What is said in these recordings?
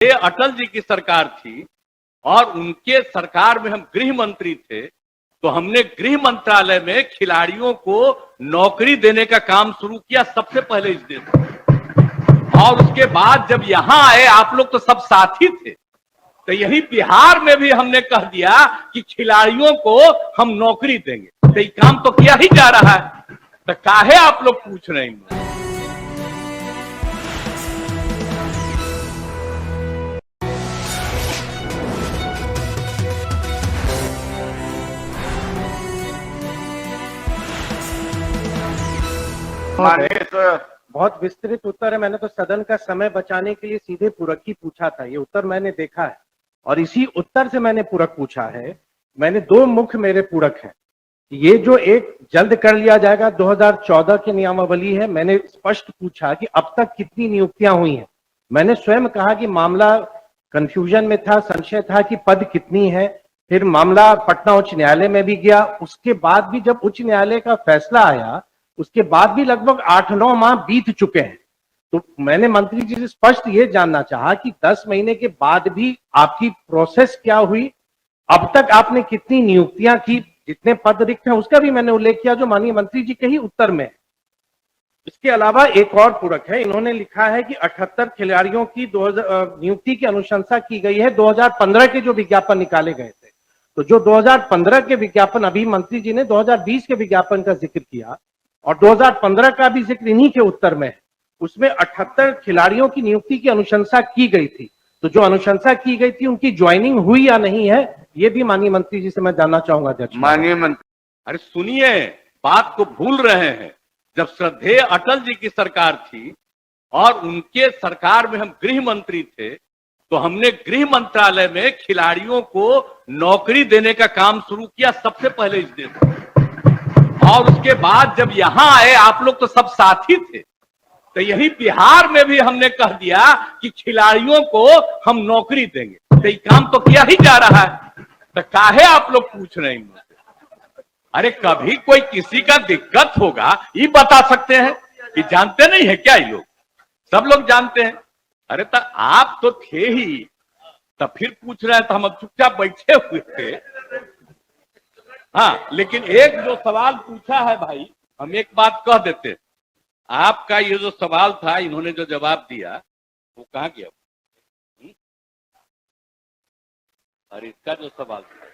ये अटल जी की सरकार थी और उनके सरकार में हम गृह मंत्री थे, तो हमने गृह मंत्रालय में खिलाड़ियों को नौकरी देने का काम शुरू किया सबसे पहले इस देश में। और उसके बाद जब यहां आए आप लोग तो सब साथी थे, तो यही बिहार में भी हमने कह दिया कि खिलाड़ियों को हम नौकरी देंगे। तो ये काम तो किया ही जा रहा है, तो काहे आप लोग पूछ रहे हैं? बहुत विस्तृत उत्तर है। मैंने तो सदन का समय बचाने के लिए सीधे पूरक ही पूछा था। ये उत्तर मैंने देखा है और इसी उत्तर से मैंने पूरक पूछा है। मैंने दो मुख्य मेरे पूरक हैं। ये जो एक जल्द कर लिया जाएगा 2014 की नियमावली है। मैंने स्पष्ट पूछा कि अब तक कितनी नियुक्तियां हुई हैं। मैंने स्वयं कहा कि मामला कंफ्यूजन में था, संशय था कि पद कितनी है। फिर मामला पटना उच्च न्यायालय में भी गया। उसके बाद भी जब उच्च न्यायालय का फैसला आया, उसके बाद भी लगभग 8-9 माह बीत चुके हैं। तो मैंने मंत्री जी से स्पष्ट ये जानना चाहा कि 10 महीने के बाद भी आपकी प्रोसेस क्या हुई, अब तक आपने कितनी नियुक्तियां की, जितने पद रिक्त हैं उसका भी मैंने उल्लेख किया जो माननीय मंत्री जी के ही उत्तर में है। इसके अलावा एक और पूरक है। इन्होंने लिखा है कि 78 खिलाड़ियों की नियुक्ति की अनुशंसा की गई है 2015 के जो विज्ञापन निकाले गए थे। तो जो 2015 के विज्ञापन, अभी मंत्री जी ने 2020 के विज्ञापन का जिक्र किया और 2015 का भी जिक्र इन्हीं के उत्तर में है। उसमें 78 खिलाड़ियों की नियुक्ति की अनुशंसा की गई थी। तो जो अनुशंसा की गई थी उनकी ज्वाइनिंग हुई या नहीं है, ये भी माननीय मंत्री जी से मैं जानना चाहूंगा। अध्यक्ष माननीय मंत्री, अरे सुनिए, बात को भूल रहे हैं। जब श्रद्धेय अटल जी की सरकार थी और उनके सरकार में हम गृह मंत्री थे, तो हमने गृह मंत्रालय में खिलाड़ियों को नौकरी देने का काम शुरू किया सबसे पहले इस देश में। और उसके बाद जब यहां आए आप लोग तो सब साथी थे, तो यही बिहार में भी हमने कह दिया कि खिलाड़ियों को हम नौकरी देंगे। तो ये काम तो किया ही जा रहा है, तो काहे आप लोग पूछ रहे हैं? अरे कभी कोई किसी का दिक्कत होगा ये बता सकते हैं कि जानते नहीं है क्या? ये लोग सब लोग जानते हैं। अरे तो आप तो थे ही, तो फिर पूछ रहे हैं तो हम चुपचाप बैठे हुए थे। हाँ, लेकिन एक जो सवाल पूछा है भाई, हम एक बात कह देते, आपका ये जो सवाल था, इन्होंने जो जवाब दिया वो कहाँ गया? और इसका जो सवाल था,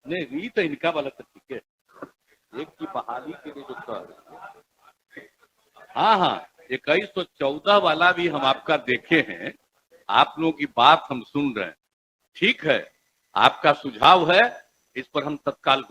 नहीं ये तो इनका वाला तो ठीक है। एक की बहाली के लिए जो कर, हाँ हाँ, 2114 वाला भी हम आपका देखे हैं। आप लोगों की बात हम सुन रहे हैं। ठीक है, आपका सुझाव है, इस पर हम तत्काल